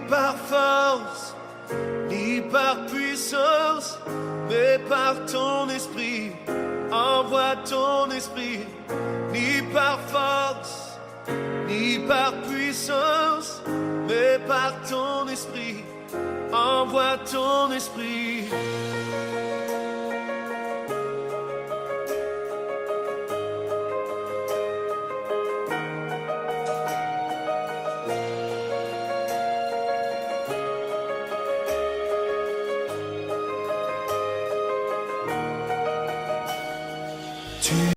par force, ni par puissance, mais par ton esprit. Envoie ton esprit, ni par force, ni par puissance, mais par ton esprit. Envoie ton esprit.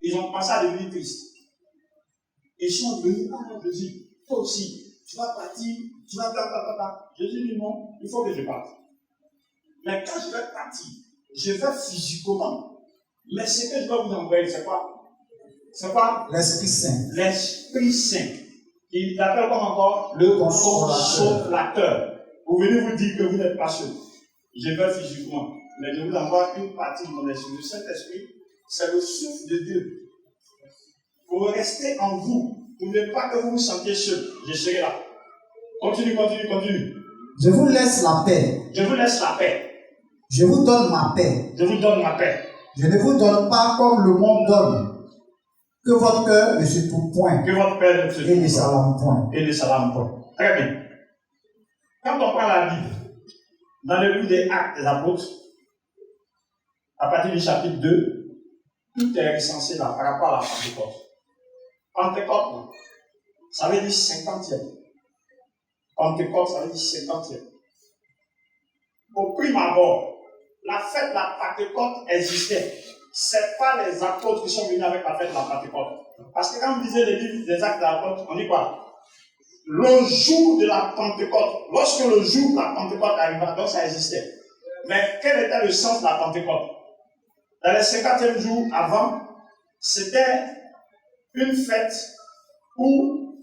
Ils ont commencé à devenir tristes. Ils sont venus, Jésus, toi aussi, tu vas partir, tu vas Jésus dit non, il faut que je parte. Mais quand je vais partir, je vais physiquement. Mais ce que je vais vous envoyer, c'est quoi? C'est quoi? L'Esprit Saint. L'Esprit Saint. Il l'appelle comme encore le consolateur. Vous venez vous dire que vous n'êtes pas seul. Je vais physiquement. Mais je vous envoie une partie de mon esprit. Le Saint-Esprit, c'est le souffle de Dieu. Pour rester en vous, pour ne pas que vous vous sentiez seul. Je serai là. Continue. Je vous laisse la paix. Je vous laisse la paix. Je vous donne ma paix. Je vous donne ma paix. Je ne vous donne pas comme le monde donne. Que votre cœur ne se trouve point. Que votre cœur ne se trouve et ne s'alarme point. Et ne s'alarme point. Très bien. Quand on prend la Bible, dans le livre des Actes des Apôtres, à partir du chapitre 2, tout est recensé là par rapport à la Pentecôte. Pentecôte, ça veut dire 50e. Pentecôte, ça veut dire 50e. Au prime abord, la fête de la Pentecôte existait. Ce n'est pas les apôtres qui sont venus avec la fête de la Pentecôte. Parce que quand vous lisez les livres des Actes des Apôtres, on dit quoi? Le jour de la Pentecôte, lorsque le jour de la Pentecôte arriva, donc ça existait. Mais quel était le sens de la Pentecôte? Dans les 50e jours avant, c'était une fête où,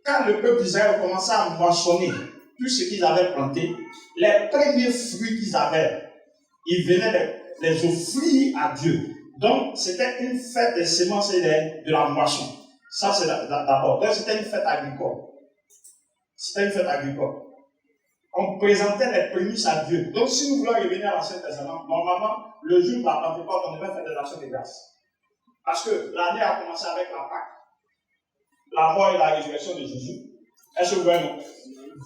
quand le peuple d'Israël commençait à moissonner tout ce qu'ils avaient planté, les premiers fruits qu'ils avaient, ils venaient les offrir à Dieu. Donc, c'était une fête des semences et de la moisson. Ça, c'est d'abord. Donc, c'était une fête agricole. On présentait les prémices à Dieu. Donc, si nous voulons revenir à l'Ancien Testament, normalement, le jour de la Pentecôte, on devait faire des actions de grâce. Parce que l'année a commencé avec la Pâque, la mort et la résurrection de Jésus. Est-ce que vous voyez, non?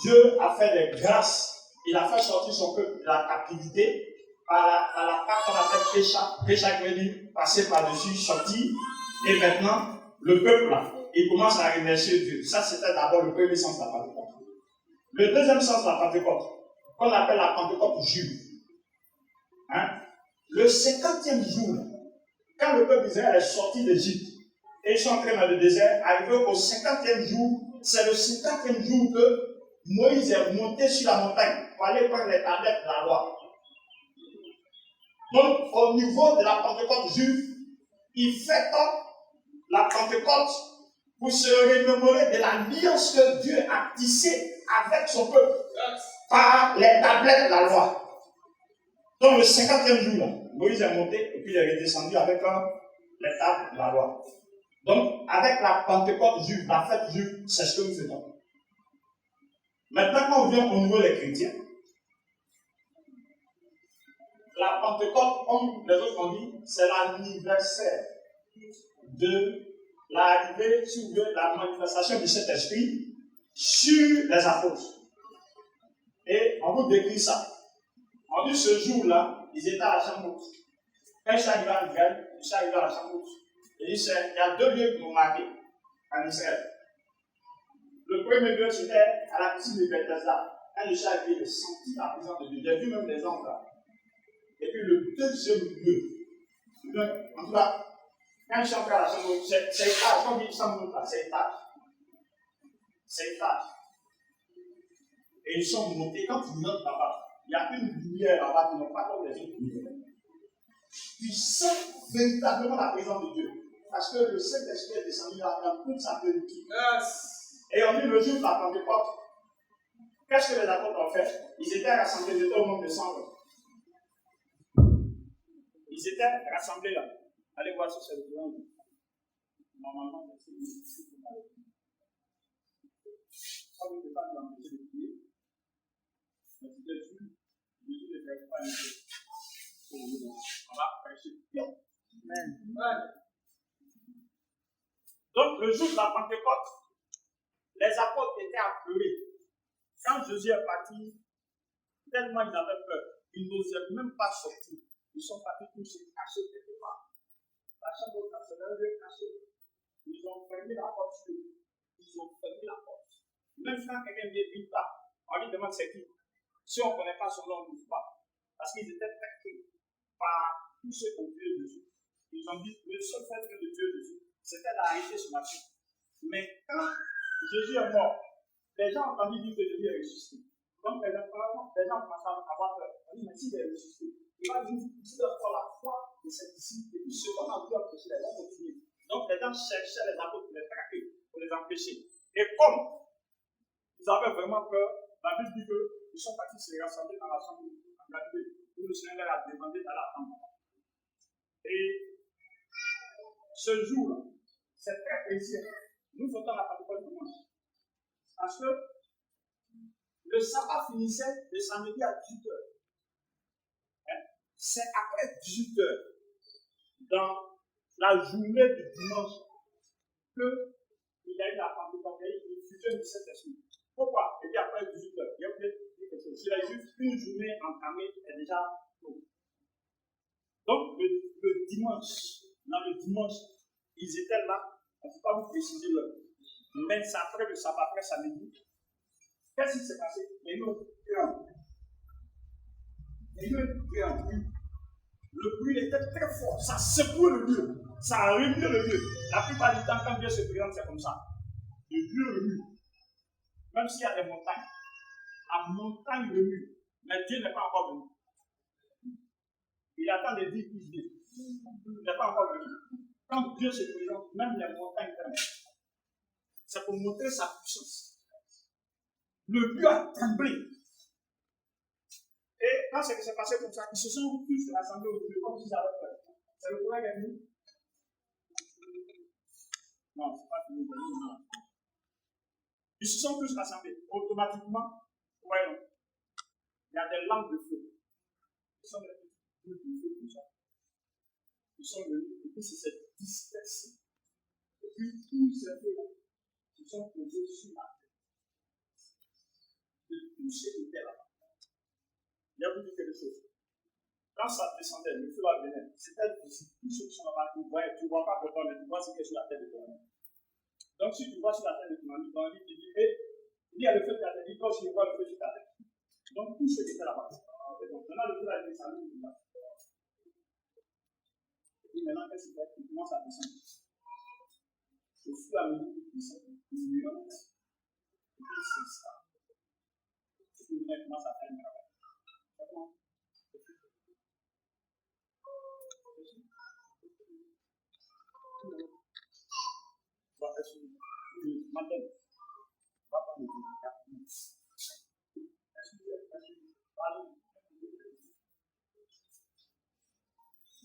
Dieu a fait des grâces. Il a fait sortir son peuple de la captivité par la Pâque qu'on appelle Pécha. Pécha qui veut dire passer par-dessus, sortir. Et maintenant, le peuple là, il commence à remercier Dieu. Ça, c'était d'abord le premier sens de la Pentecôte. Le deuxième sens de la Pentecôte, qu'on appelle la Pentecôte juive. Le 50e jour, quand le peuple d'Israël est sorti d'Égypte, et ils sont entrés dans le désert, arrivé au 50e jour, c'est le 50e jour que Moïse est monté sur la montagne pour aller prendre les tablettes de la loi. Donc, au niveau de la Pentecôte juive, il fait la Pentecôte pour se remémorer de l'alliance que Dieu a tissée avec son peuple par les tablettes de la loi. Donc, le 50e jour, là, Moïse est monté et puis il est redescendu avec les tables de la loi. Donc, avec la Pentecôte juive, la fête juive, c'est ce que nous faisons. Maintenant, quand on vient au niveau des chrétiens, la Pentecôte, comme les autres ont dit, c'est l'anniversaire de l'arrivée, si vous voulez, la manifestation de cet esprit sur les apôtres. Et on vous décrit ça. On dit ce jour-là, ils étaient à la chambre haute. Quand ils sont arrivés à Israël, ils sont arrivés à la chambre haute. Et il y a deux lieux qui m'ont marqué en Israël. Le premier lieu, c'était à la piscine de Bethesda. Quand je suis arrivé, j'ai senti la présence de Dieu. J'ai vu même des anges là. Et puis le deuxième lieu, en tout cas, quand je suis entré à la chambre haute, c'est étage. Quand je dis chambre haute là, c'est étage. C'est étage. Et ils sont montés. Quand tu montes là-bas, il y a une lumière là-bas qui n'est pas comme les autres lumières. Tu sens véritablement la présence de Dieu. Parce que le Saint-Esprit est descendu là dans toute sa plénitude. Et on dit le jour de la Pentecôte, qu'est-ce que les apôtres ont fait? Ils étaient rassemblés, ils étaient au nombre de 100 hommes. Ils étaient rassemblés là. Allez voir sur cette vidéo. Normalement, c'est On va prêcher bien. Donc, le jour de la Pentecôte, les apôtres étaient appelés. Quand Jésus est parti, tellement ils avaient peur, ils n'osaient même pas sortir. Ils sont partis tous se cacher quelque part. La chambre nationale est cachée. Ils ont fermé la porte sur eux. Ils ont fermé la porte. Même quand quelqu'un vient vite là, on lui demande c'est qui. Si on ne connaît pas son nom, on ne dit pas. Parce qu'ils étaient traqués par tous ceux qui ont tué Jésus. Ils ont dit le seul fait de tuer Jésus, c'était d'arrêter ce marché. Mais quand Jésus est mort, les gens ont entendu dire que Jésus est ressuscité. Donc les gens commencent à avoir peur. On dit, mais s'il est ressuscité, il va dire encore la foi de ses disciples. Et puis ceux qu'on a vu empêcher les gens continuer. Donc les gens cherchaient les apôtres pour les traquer, pour les empêcher. Et comme ils avaient vraiment peur, la Bible dit qu'ils sont partis se rassembler dans la chambre en Galilée, où le Seigneur leur a demandé d'aller attendre. Et ce jour-là, c'est très précieux. Nous faisons la Pentecôte dimanche. Parce que le sabbat finissait le samedi à 18h. C'est après 18h, dans la journée du dimanche, qu'il y a eu la Pentecôte, il fusionne du Saint-Esprit. Pourquoi? Il dit après 18h. Il y a peut-être quelque chose. Si la juste une journée entamée est déjà tôt. Donc, le dimanche, dans le dimanche, ils étaient là. On ne peut pas vous préciser l'heure. Mais c'est après le sabbat, après samedi. Qu'est-ce qui s'est passé? Il y a eu un bruit. Le bruit était très fort. Ça secouait le lieu. Ça a remué le lieu. La plupart du temps, quand Dieu se présente, c'est comme ça. Le lieu remue. Même s'il y a des montagnes. La montagne remue. Mais Dieu n'est pas encore venu. Il attend des 10 plus 10. Il n'est pas encore venu. Quand Dieu se présente, même les montagnes tremblent. C'est pour montrer sa puissance. Le lieu a tremblé. Et quand c'est que c'est passé comme ça, ils se sont tous rassemblés au lieu, comme s'ils avaient peur. C'est le courant qui est venu? Non, c'est pas fini. Ils se sont tous rassemblés. Automatiquement, voyons, il y a des lampes de feu. Ils sont des lampes de feu comme ça. Ils sont venus, et puis c'est dispersé. Et puis tous ces feux-là se sont posés sur la terre. De tous ceux qui étaient là-bas. Il y a vous dit quelque chose. Quand ça descendait, le feu là venait, c'était visible. Tous ceux qui sont là-bas, tu ne vois pas pourquoi, mais tu vois ce qui est sur la terre de ton ami. Donc si tu vois sur la terre de ton ami, tu dis, il y a le feu de la terre, dis toi aussi, tu vois le feu sur ta terre. Donc tous ceux qui étaient là-bas. Donc maintenant, le feu là est descendu. Et puis maintenant, qu'est-ce qu'il fait? Il commence à descendre. Au fur et à mesure qu'il descend, il monte. Et puis il s'installe. Et puis il commence à faire un travail.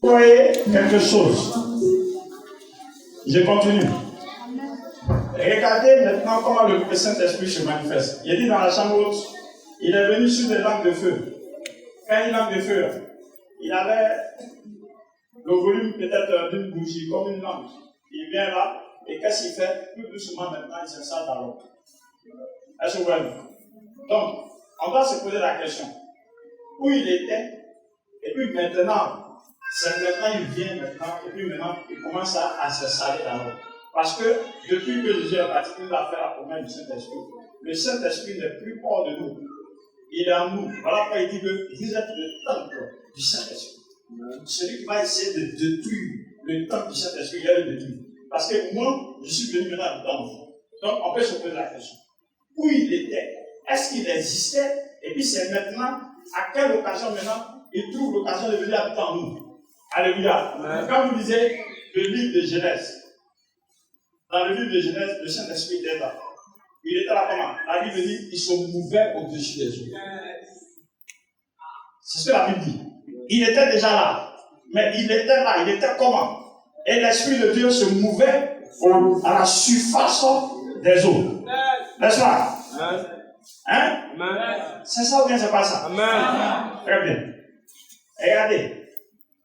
Vous voyez quelque chose. Je continue. Regardez maintenant comment le Saint-Esprit se manifeste. Il est dit dans la chambre haute, il est venu sur des lampes de feu. Quand une lampe de feu, il avait le volume peut-être d'une bougie, comme une lampe. Il vient là, et qu'est-ce qu'il fait? Plus doucement maintenant, il s'installe dans l'eau. Est-ce que vous voyez? Donc, on doit se poser la question. Où il était, et puis maintenant, c'est maintenant, il vient maintenant, et puis maintenant, il commence à s'installer dans l'eau. Parce que, depuis que Jésus est parti, il a fait la promesse du Saint-Esprit. Le Saint-Esprit n'est plus hors de nous. Il est en nous. Voilà pourquoi il dit que vous êtes le temple du Saint-Esprit. Celui qui va essayer de détruire le temple du Saint-Esprit, il va le détruire. Parce que moi, je suis venu maintenant dans vous. Donc, on peut se poser la question. Où il était? Est-ce qu'il existait? Et puis c'est maintenant, à quelle occasion maintenant, il trouve l'occasion de venir habiter en nous? Alléluia. Ouais. Quand vous lisez le livre de Genèse, dans le livre de Genèse, le Saint-Esprit était là. Il était là comment? La Bible dit qu'il se mouvait au-dessus des eaux. C'est ce que la Bible dit. Il était déjà là. Mais il était là. Il était comment? Et l'Esprit de Dieu se mouvait à la surface des eaux. N'est-ce pas? Hein? C'est ça ou bien c'est pas ça? Amen. Très bien. Regardez,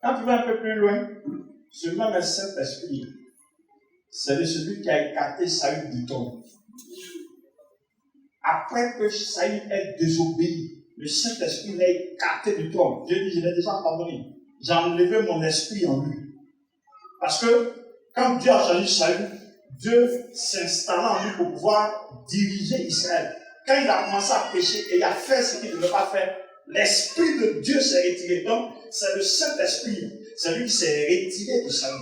quand tu vas un peu plus loin, ce même Saint-Esprit, c'est celui qui a écarté Saül du trône. Après que Saül ait désobéi, le Saint-Esprit l'a écarté du trône. Dieu dit, je l'ai déjà pardonné. J'ai enlevé mon esprit en lui. Parce que quand Dieu a choisi Saül, Dieu s'installa en lui pour pouvoir diriger Israël. Quand il a commencé à pécher et il a fait ce qu'il ne devait pas faire, l'Esprit de Dieu s'est retiré. Donc, c'est le Saint-Esprit, c'est lui qui s'est retiré de Saül.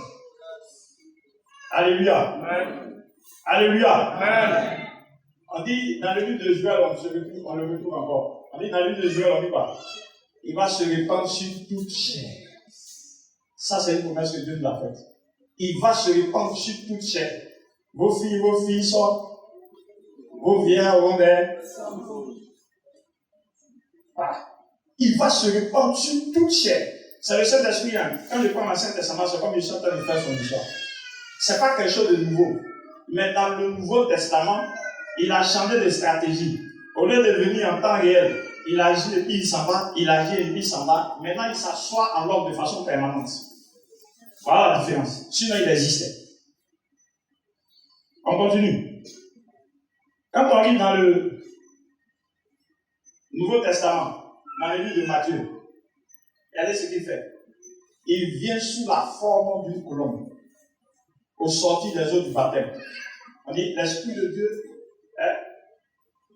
Alléluia. Amen. Alléluia. Amen. On dit dans le livre de Joël, on le retrouve encore. On dit dans le livre de Joël, on dit quoi? Il va se répandre sur toute chair. Ça, c'est une promesse que Dieu nous a faite. Il va se répandre sur toute chair. Vos filles sortent. Vos vieillards auront des. Voilà. Il va se répandre sur toute chair. C'est le Saint-Esprit. Hein. Quand je prends l'Ancien Testament, c'est comme il est en train de faire son histoire. Ce n'est pas quelque chose de nouveau. Mais dans le Nouveau Testament, il a changé de stratégie. Au lieu de venir en temps réel, il agit et puis il s'en va, il agit et puis il s'en va. Maintenant, il s'assoit en l'ordre de façon permanente. Voilà la différence. Sinon, il existait. On continue. Quand on lit dans le Nouveau Testament, dans le livre de Matthieu, regardez ce qu'il fait. Il vient sous la forme d'une colombe, au sortir des eaux du baptême. On dit l'Esprit de Dieu,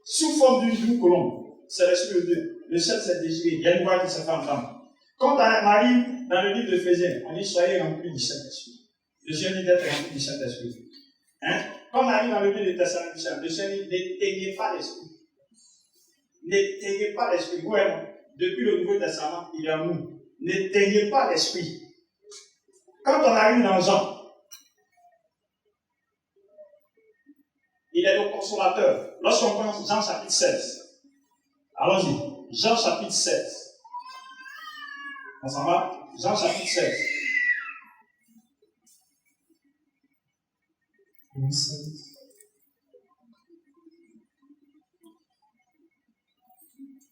sous forme d'une colombe, c'est l'Esprit de Dieu. Le ciel s'est déchiré, il y a une voix qui s'est fait entendre. Quand on arrive dans le livre d'Éphésiens, on dit soyez remplis du Saint-Esprit. Le Seigneur dit d'être rempli du Saint-Esprit. Quand on arrive dans le livre de Thessaloniciens, le Seigneur dit n'éteignez pas l'Esprit. N'éteignez pas l'Esprit. Ouais, depuis le Nouveau Testament, il est en nous. N'éteignez pas l'Esprit. Quand on arrive dans Jean, il est le consolateur. Lorsqu'on prend Jean chapitre 16, allons-y. Jean chapitre 16. On s'en va? Jean chapitre 16.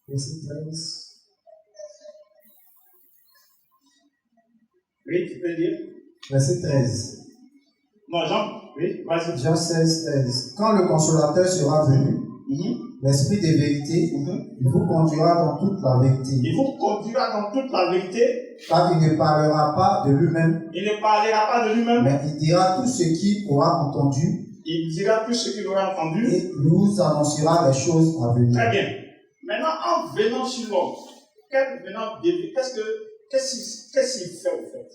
Verset 13. Oui, tu peux dire? Verset 13. Non, Jean, oui, vas-y. Jean 16, 13. Quand le consolateur sera venu, l'Esprit de vérité, il vous conduira dans toute la vérité. Il vous conduira dans toute la vérité. Car il ne parlera pas de lui-même. Il ne parlera pas de lui-même. Mais il dira tout ce qu'il aura entendu. Il dira tout ce qu'il aura entendu. Et nous annoncera les choses à venir. Très bien. Maintenant, en venant sur l'homme, qu'est-ce qu'il fait au fait?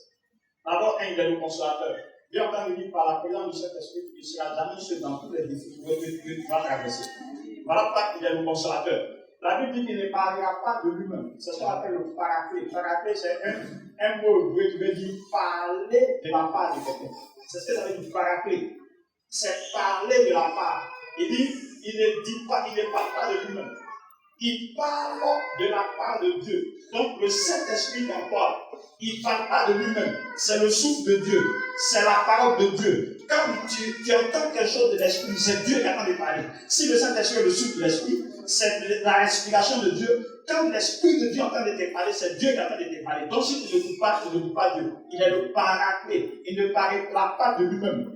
D'abord, il est le consolateur. Dieu est en train de dire par la présence du Saint-Esprit, il ne sera jamais seul dans tous les défis que tu vas traverser. Voilà pourquoi il est le consolateur. La Bible dit qu'il ne parlera pas de lui-même. C'est ce qu'on appelle le paraclet. Paraclet, c'est un mot qui veut dire parler de la part de quelqu'un. C'est ce que ça veut dire paraclet. C'est parler de la part. Il dit, il ne parle pas de lui-même. Il parle de la part de Dieu. Donc le Saint-Esprit en toi, il ne parle pas de lui-même. C'est le souffle de Dieu. C'est la parole de Dieu. Quand tu entends quelque chose de l'Esprit, c'est Dieu qui est en train de parler. Si le Saint-Esprit est le souffle de l'Esprit, c'est la respiration de Dieu. Quand l'Esprit de Dieu est en train de te parler, c'est Dieu qui est en train de te parler. Donc si tu ne l'écoutes pas, tu ne l'écoutes pas Dieu. Il est le paraclet. Il ne parlera pas de lui-même.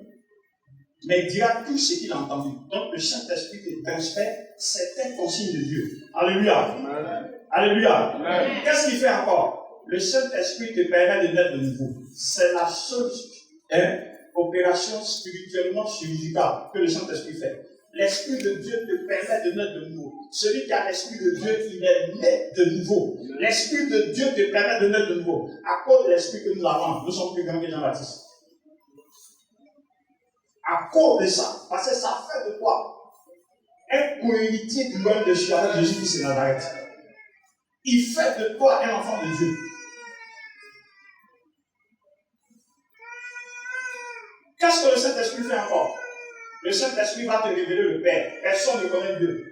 Mais il dira tout ce qu'il a entendu. Donc le Saint-Esprit te transfère certaines consignes de Dieu. Alléluia. Amen. Alléluia. Amen. Qu'est-ce qu'il fait encore? Le Saint-Esprit te permet de naître de nouveau. C'est la seule opération spirituellement chirurgicale que le Saint-Esprit fait. L'Esprit de Dieu te permet de naître de nouveau. Celui qui a l'Esprit de Dieu, il est né de nouveau. L'Esprit de Dieu te permet de naître de nouveau. À cause de l'Esprit que nous avons, nous sommes plus grands que Jean-Baptiste. À cause de ça, parce que ça fait de toi un co-héritier du royaume de Dieu avec Jésus-Christ de Nazareth. Il fait de toi un enfant de Dieu. Qu'est-ce que le Saint-Esprit fait encore? Le Saint-Esprit va te révéler le Père. Personne ne connaît Dieu.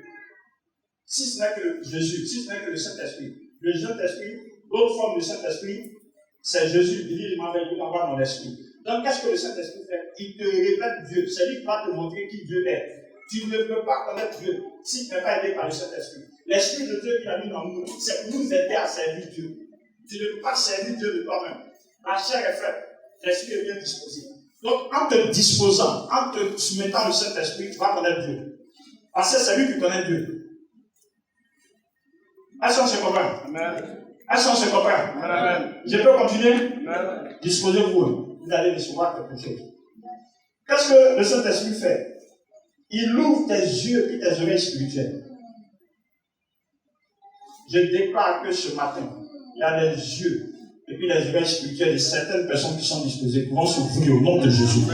Si ce n'est que Jésus, si ce n'est que le Saint-Esprit. Le Saint-Esprit, l'autre forme du Saint-Esprit, c'est Jésus. Il dit, il m'a envoyé mon esprit. Donc, qu'est-ce que le Saint-Esprit fait? Il te révèle Dieu. C'est lui qui va te montrer qui Dieu est. Tu ne peux pas connaître Dieu si tu n'es pas aidé par le Saint-Esprit. L'Esprit de Dieu qui a mis dans nous, c'est pour nous aider à servir Dieu. Tu ne peux pas servir Dieu de toi-même. La chair est faite, l'esprit est bien disposé. Donc, en te disposant, en te soumettant au Saint-Esprit, tu vas connaître Dieu. Parce que c'est lui qui connaît Dieu. Est-ce qu'on se comprend? Amen. Est-ce qu'on se comprend? Amen. Je peux continuer? Amen. Disposez-vous, vous allez recevoir quelque chose. Qu'est-ce que le Saint-Esprit fait? Il ouvre tes yeux et tes oreilles spirituelles. Je déclare que ce matin, il y a des yeux et puis les oreilles spirituelles de certaines personnes qui sont disposées qui vont s'ouvrir au nom de Jésus.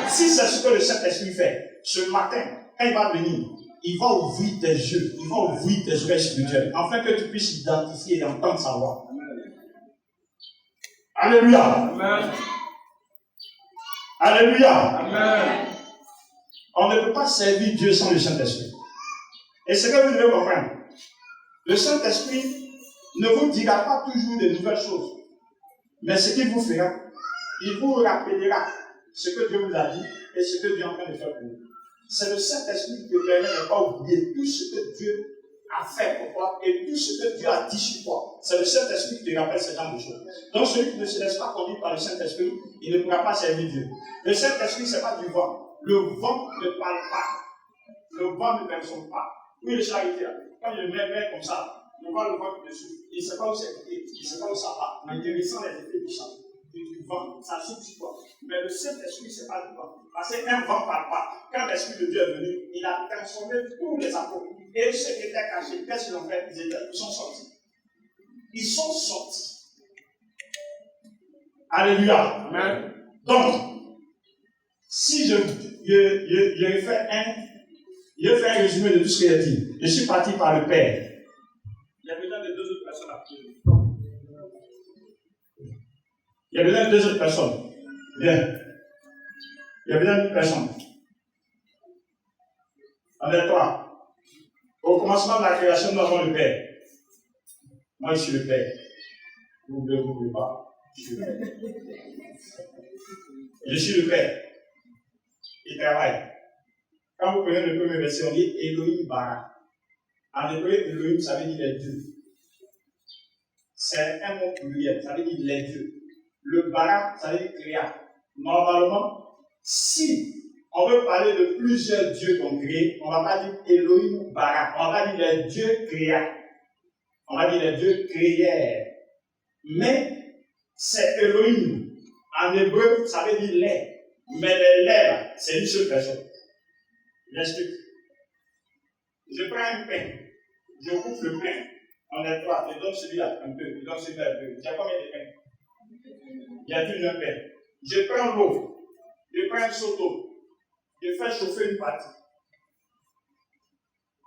Si c'est ce que le Saint-Esprit fait, ce matin, quand il va venir, il va ouvrir tes yeux, il va ouvrir tes oreilles spirituelles, afin que tu puisses identifier et entendre sa voix. Alléluia. Amen. Alléluia. Amen. On ne peut pas servir Dieu sans le Saint-Esprit. Et c'est que vous devez comprendre. Le Saint-Esprit ne vous dira pas toujours de nouvelles choses. Mais ce qu'il vous fera, il vous rappellera ce que Dieu vous a dit et ce que Dieu est en train de faire pour vous. C'est le Saint-Esprit qui te permet de ne pas oublier tout ce que Dieu a fait pour toi et tout ce que Dieu a dit sur toi. C'est le Saint-Esprit qui te rappelle ce genre de choses. Donc celui qui ne se laisse pas conduire par le Saint-Esprit, il ne pourra pas servir Dieu. Le Saint-Esprit, ce n'est pas du vent. Le vent ne parle pas. Le vent ne personne pas. Oui, le charité, quand je mets comme ça, je vois le vent qui me souffle. Il ne sait pas où c'est, il ne sait pas où ça va. Mais il ressent les effets du sang, du vent. Ça souffle sur toi. Mais le Saint-Esprit, ce n'est pas du vent. Parce qu'un vent ne parle pas. Quand l'Esprit de Dieu est venu, il a transformé tous les apôtres. Et ceux qui étaient cachés, qu'est-ce qu'ils ont fait? Ils sont sortis. Ils sont sortis. Alléluia. Amen. Donc, si je fais un résumé de tout ce qu'il a dit. Je suis parti par le Père. Il y a besoin de deux autres personnes après. Il y a besoin de deux autres personnes. Bien. Il y a besoin d'une personne. Avec toi. Au commencement de la création, nous avons le Père. Moi, je suis le Père. Vous ne voulez pas. Je suis le Père. Je suis le Père. Il travaille. Quand vous prenez le premier verset, on dit Elohim bara. En hébreu, Elohim, ça veut dire les dieux. C'est un mot pluriel, ça veut dire les dieux. Le bara, ça veut dire créa. Normalement, si on veut parler de plusieurs dieux qu'on crée, on ne va pas dire Elohim bara. On va dire les dieux créa. On va dire les dieux créèrent. Mais c'est Elohim. En hébreu, ça veut dire les. Mais les lèvres, c'est une seule personne. J'explique. Je prends un pain, je coupe le pain en étroit, je donne celui-là un peu, je donne celui-là un peu. Il y a combien de pains? Il y a plus d'un pain. Je prends l'eau, je prends un seau d'eau, je fais chauffer une partie.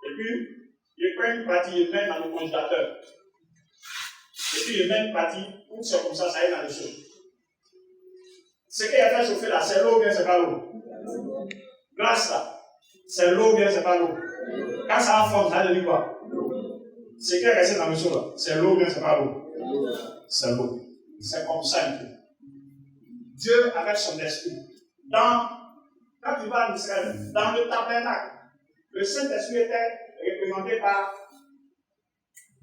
Et puis, je prends une partie, je mets dans le congélateur. Et puis, je mets une partie, pour que c'est comme ça aille dans le chaud. Ce qu'il a fait chauffer là, c'est l'eau ou bien c'est pas l'eau? Glace là. C'est l'eau ou bien c'est pas l'eau? Quand ça a forme, ça veut dire quoi? Ce qui est resté dans le sol là, c'est l'eau ou bien c'est pas l'eau? C'est l'eau. C'est comme ça un peu. Dieu avec son esprit. Quand tu vas en Israël, dans le tabernacle, le Saint-Esprit était représenté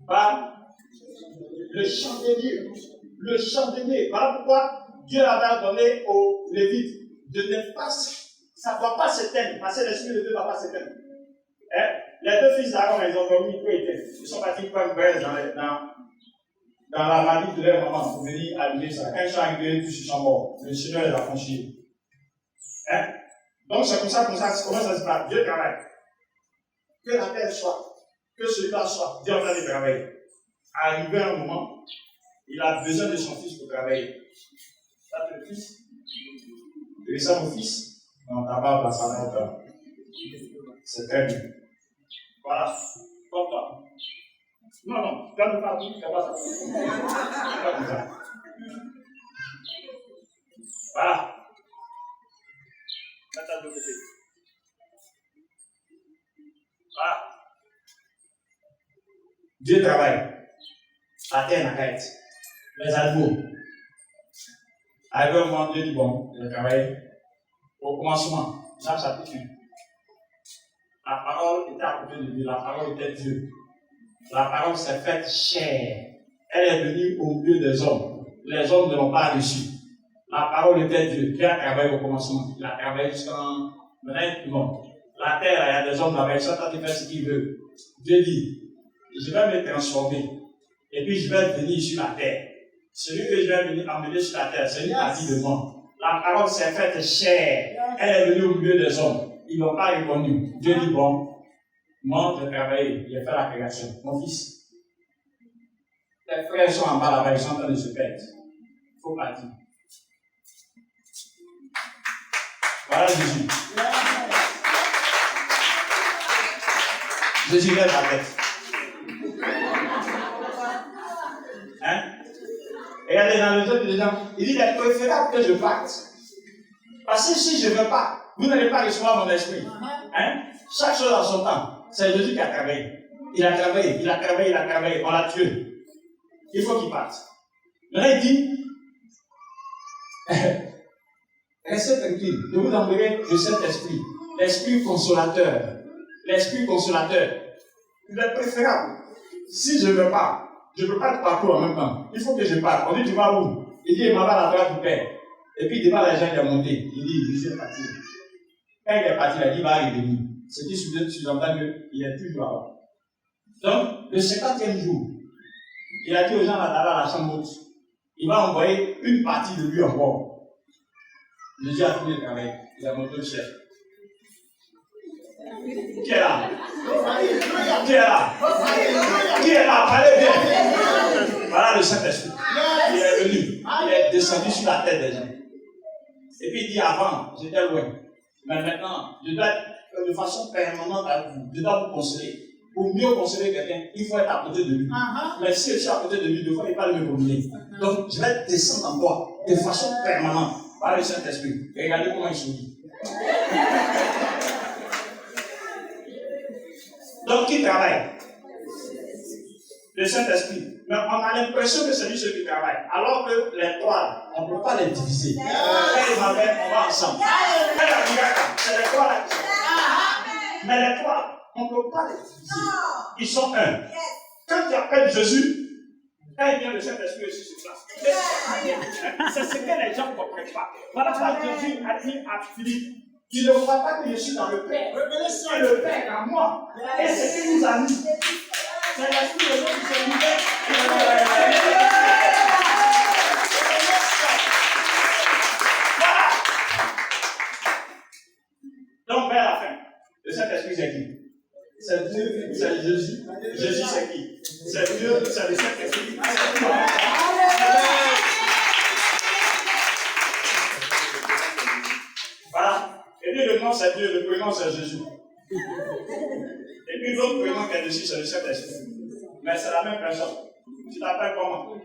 par le chandelier. Le chandelier. Voilà pourquoi Dieu avait donné aux Lévites de ne pas, ça ne doit pas s'éteindre, parce que l'Esprit de Dieu ne doit pas s'éteindre. Les deux fils d'Aaron, ils ont dormi, ils sont partis prendre une braise dans la maladie de leur maman pour venir allumer ça. Quand ils sont arrivés, tous ils sont morts. Le Seigneur les a franchis. Donc c'est comme ça, comment ça se passe? Dieu travaille. Que la terre soit, que celui-là soit, Dieu est en train de travailler. Arrivé à un moment, il a besoin de son fils pour travailler. Ça, c'est le fils. Et ça, mon fils. Non, ta barbe, ça va être. C'est très bien. Voilà. Comme ça. Non, tu ne pas tout, c'est pas ça. C'est pas comme ça. Voilà. Mets ça de l'autre côté. Voilà. Dieu travaille. La terre n'a qu'à être. Les animaux. Arrivé au moment, Dieu dit bon, je travaille. Au commencement, Jean chapitre 1. La parole était à côté de lui, la parole était Dieu. La parole s'est faite chair. elle est venue au milieu des hommes. Les hommes ne l'ont pas reçue. La parole était Dieu. Dieu a travaillé au commencement. Il a travaillé jusqu'en... Maintenant, non. La terre, il y a des hommes là-bas, ils sont en train de faire ce qu'ils veulent. Dieu dit, je vais me transformer. Et puis je vais venir sur la terre. Celui que je vais venir emmener sur la terre, c'est une partie de moi. La parole s'est faite chair. Elle est venue au milieu des hommes. Ils n'ont pas répondu. Dieu dit, bon, moi, je travaille, j'ai fait la création. Mon fils, tes frères sont en bas là-bas, ils sont en train de se perdre. Il faut partir. Voilà Jésus. Jésus lève la tête. Hein? Regardez dans le temps des gens, il dit qu'il est préférable que je parte. Parce que si je ne veux pas, vous n'allez pas recevoir mon esprit. Hein? Chaque chose en son temps. C'est Jésus qui a travaillé. Il a travaillé, il a travaillé, il a travaillé. On l'a tué. Il faut qu'il parte. Maintenant il dit, restez tranquille. Je vous enverrai le Saint-Esprit. L'Esprit consolateur. L'Esprit consolateur. Il est préférable. Si je ne veux pas, je ne peux pas être partout en même temps. Il faut que je parte. On dit, tu vas où? Il dit, il m'en va à la droite du Père. Et puis, devant les gens, il est monté. Il dit, je suis parti. Quand il est parti, il a dit, il va revenir. Ce qui sous-entend qu'il est toujours là-bas. Donc, le 50e jour, il a dit aux gens d'aller à la chambre haute. Il va envoyer une partie de lui encore. Jésus a fini le travail. Il a monté le chef. Qui est là? Qui est là? Qui est là? Parlez bien. Voilà le Saint-Esprit. Il est venu. Il est descendu sur la tête des gens. Et puis il dit avant, j'étais loin. Mais maintenant, je dois être de façon permanente avec vous. Je dois vous consoler. Pour mieux consoler quelqu'un, il faut être à côté de lui. Mais si je suis à côté de lui, deux fois, il ne va pas me dominer. Donc, je vais descendre en toi de façon permanente par le Saint-Esprit. Regardez comment il sourit. Donc, qui travaille? Le Saint-Esprit. Mais on a l'impression que c'est lui celui qui travaille. Alors que les trois, on ne peut pas les diviser. Quand ils m'appellent, on va ensemble. C'est les trois là qui sont. Mais les trois, on ne peut pas les diviser. Ils sont un. Quand tu appelles Jésus, quand il vient le Saint-Esprit aussi sur place. C'est ce que les gens ne comprennent pas. Voilà pourquoi Jésus a dit à Philippe, tu ne vois pas que je suis dans le Père. Et le Père en moi. Et c'est ce qui nous a mis. C'est l'Esprit de Dieu qui s'est libéré. Voilà. Donc, vers la fin, le Saint-Esprit c'est qui? C'est Dieu, c'est Jésus. Jésus c'est qui? C'est Dieu, c'est le Saint-Esprit. Voilà. Et puis le nom c'est Dieu, le prénom c'est Jésus. Et puis l'autre prénom qui est dessus, c'est le Saint-Esprit. Mais c'est la même personne. Tu t'appelles comment?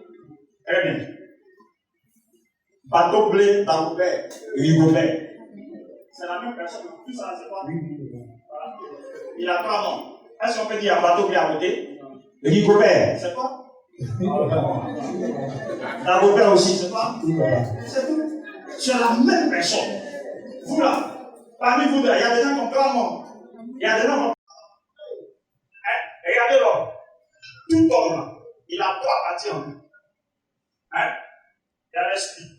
Très bien. Bateau blé, Dagobert, Rigobert. C'est la même personne. Tout ça, c'est quoi? Voilà. Il a trois noms. Est-ce qu'on peut dire un bateau blé à côté? Rigobert, c'est quoi? Dagobert aussi, c'est quoi? C'est tout. C'est la même personne. Vous là, parmi vous là, il y a des gens qui ont trois noms. Il y a des gens qui ont... Regardez l'homme. Tout homme, il a trois parties en lui. Hein? Il y a l'esprit,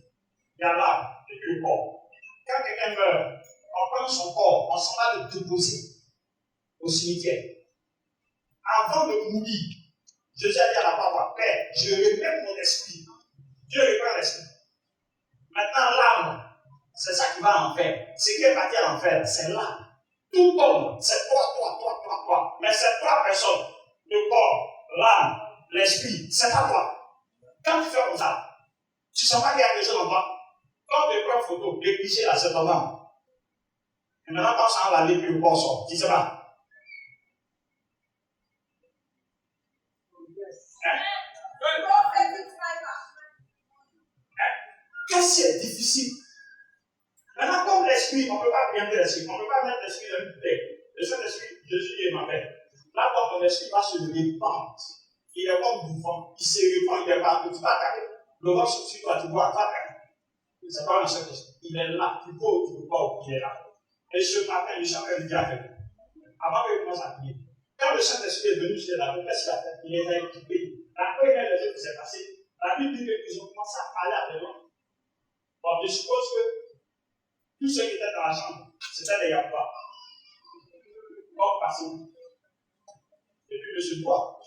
il y a l'âme et puis le corps. Quand quelqu'un meurt, on prend son corps, on s'en va le déposer au cimetière. Avant de mourir, Jésus a dit à la papa, Père, je remets mon esprit. Dieu reprend l'esprit. Maintenant, l'âme, c'est ça qui va en enfer. Ce qui est parti à l'enfer, c'est l'âme. Tout homme, c'est toi. Mais c'est trois personnes. Le corps, l'âme, l'esprit, c'est pas toi. Quand tu fais comme ça, tu ne sens pas qu'il y a quelque chose en toi. Quand tu prends photo, les clichés là, c'est ton âme. Et maintenant, quand ça va aller, puis le corps sort. Tu ne sais pas. Qu'est-ce qui est difficile? Maintenant, comme l'esprit, on ne peut pas orienter l'esprit. On ne peut pas mettre l'esprit dans une bouteille. Le Saint-Esprit, Jésus est ma paix. Là, quand ton esprit va se répandre, il est comme du vent, il se répand, il est partout, tu vas carrer. Le vent sur toi, tu vois, tu vas carrer. C'est pas le Saint-Esprit. Il est là, tu peux ou tu ne peux pas, il est là. Et ce matin, le chacun dit à quelqu'un. Avant qu'il commence à prier. Quand le Saint-Esprit est venu sur la route, qu'est-ce qu'il a fait? Il les a équipés La première des choses qui s'est passée, la Bible dit qu'ils ont commencé à parler à des gens. Bon, je suppose que tous ceux qui étaient dans la chambre, c'était des Yahoua. Bon, passez. Et puis, monsieur Bois.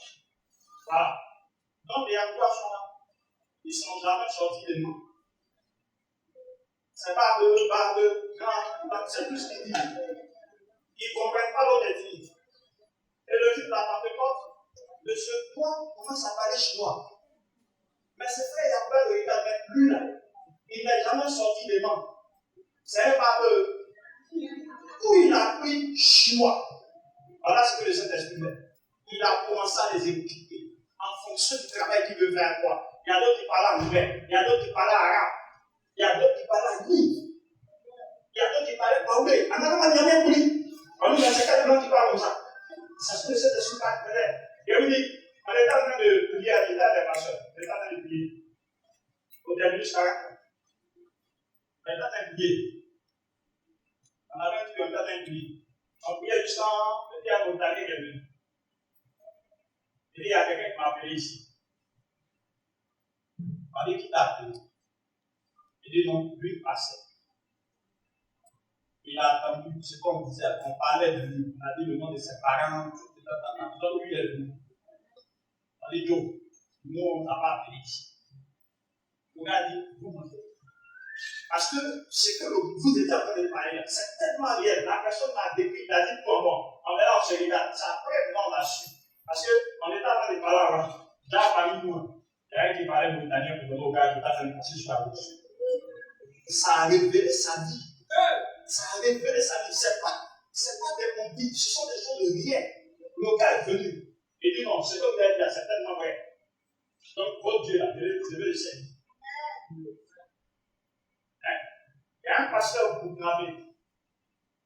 Voilà. Donc, les Yahoua sont là. Ils ne sont jamais sortis de nous. C'est pas de, c'est tout ce qu'ils disent. Ils ne comprennent pas l'autre dit. Et le type la Pentecôte, monsieur Bois commence à parler chinois. Mais c'est frère Yahoua, il n'avait plus là. Il n'est jamais sorti des mains. C'est un barbeux. Où il a appris chinois. Voilà ce que le Saint-Esprit fait. Il a commencé à les équiper en fonction du travail qu'il veut faire quoi. Il y a d'autres qui parlent anglais, il y a d'autres qui parlent arabe, il y a d'autres qui parlent anglais, il y a d'autres qui parlent anglais. En avant, il y a même plus. On nous a certains gens qui parlent comme ça. Ça se peut que c'est super clair. Et on dit, on est en train de prier à l'état des pasteurs. On est en train de prier. Au début, jusqu'à la fin. On est en train de prier. On avait dit qu'on était en train de prier. On priait jusqu'à le diable montagne qui est venu. Il y a quelqu'un qui m'a appelé ici. On dit qui t'a appelé. Il dit non, lui passait. Il a attendu, c'est comme on disait, on parlait de lui. On a dit le nom de ses parents. Donc lui il est venu. On dit Joe, nous on n'a pas appelé ici. On a dit, vous mentez. Parce que ce que vous êtes en train de parler, c'est tellement réel. La personne m'a décrit, il a dit comment. En là, on se regarde. C'est après que on l'a su. Parce qu'on était en train de parler avant. J'ai parlé de moi. Il y a un qui parlait britannique pour le gars qui était en train de passer sur la route. Ça a révélé sa vie. Ça a révélé sa vie. C'est pas des convicts, ce sont des choses de rien. Le gars est venu. Il dit non, ce que vous avez dit, c'est tellement vrai. Donc, votre Dieu, là, je vais le servir. Il y a un pasteur burkinabé.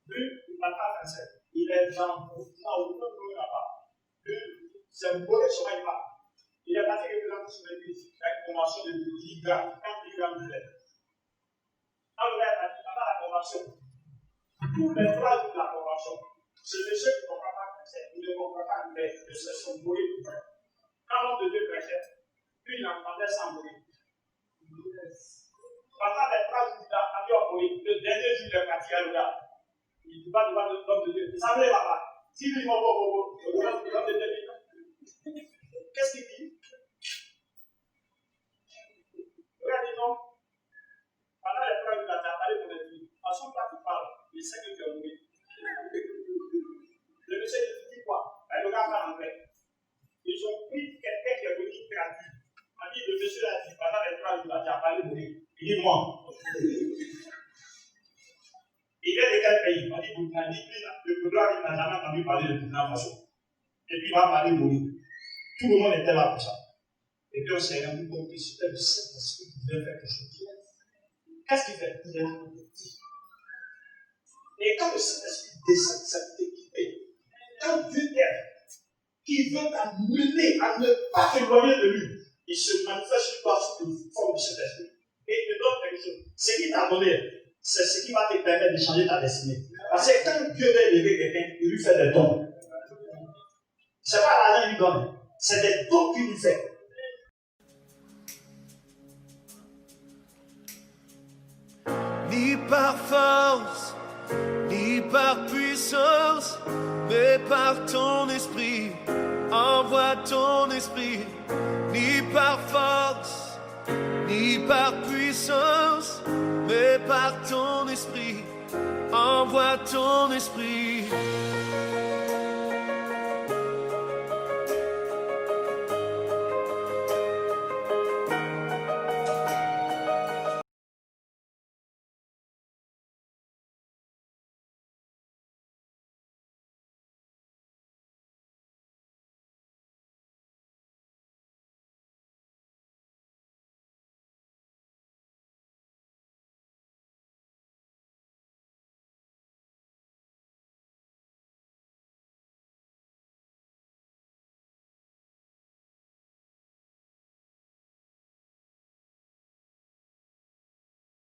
Lui, il ne parle pas français. Il est dans le là-bas. Lui, c'est un beau chemin il parle. Il est parti régulièrement sur l'église. Il y a une convention de 10 grammes, 40 grammes de lait. Quand le gars est parti pendant la convention, tous les 3 jours de la convention, c'est de ceux qui ne comprennent pas français. Ils ne comprennent pas anglais. Ils se sont brûlés. Quand on devait prêcher, lui, il entendait ça mourir. Pendant les 3 jours, il a entendu le dernier jour, il est parti à l'ouest. Il ne dit pas devant l'homme de Dieu. Il s'en est là-bas. S'il dit l'homme de Dieu, qu'est-ce qu'il dit? Regardez, non. Pendant les 3 jours, il a parlé pour les filles. En son temps, tu parles. Il sait que tu es mourir. Le monsieur dit quoi? Le gars parle anglais. Ils ont pris quelqu'un qui est venu traduire. On dit, le monsieur a dit, pendant les 3 jours, il a parlé pour lui. Il dit, moi. Il est de quel pays? On dit, Burkina. Le Côte-d'Ivoire, il n'a jamais entendu parler de Burkina Faso. Et puis, il va parler pour lui. Tout le monde était là pour ça. Et puis, on s'est rendu compte que c'était le Saint-Esprit qui devait faire quelque chose. Qu'est-ce qu'il fait? Il est là. Et quand le Saint-Esprit descend, ça peut t'équiper. Quand Dieu t'aime, il veut t'amener à ne pas t'éloigner de lui. Il se manifeste sur toi sous une forme de Saint-Esprit. Et il te donne quelque chose. Ce qu'il t'a donné, c'est ce qui va te permettre de changer ta destinée. Parce que quand Dieu veut élever quelqu'un, il lui fait des dons. Ce n'est pas l'argent qu'il lui donne, c'est des dons qu'il lui fait. Ni par force, ni par puissance, mais par ton esprit. Envoie ton esprit, ni par force, ni par puissance, mais par ton esprit. Envoie ton esprit.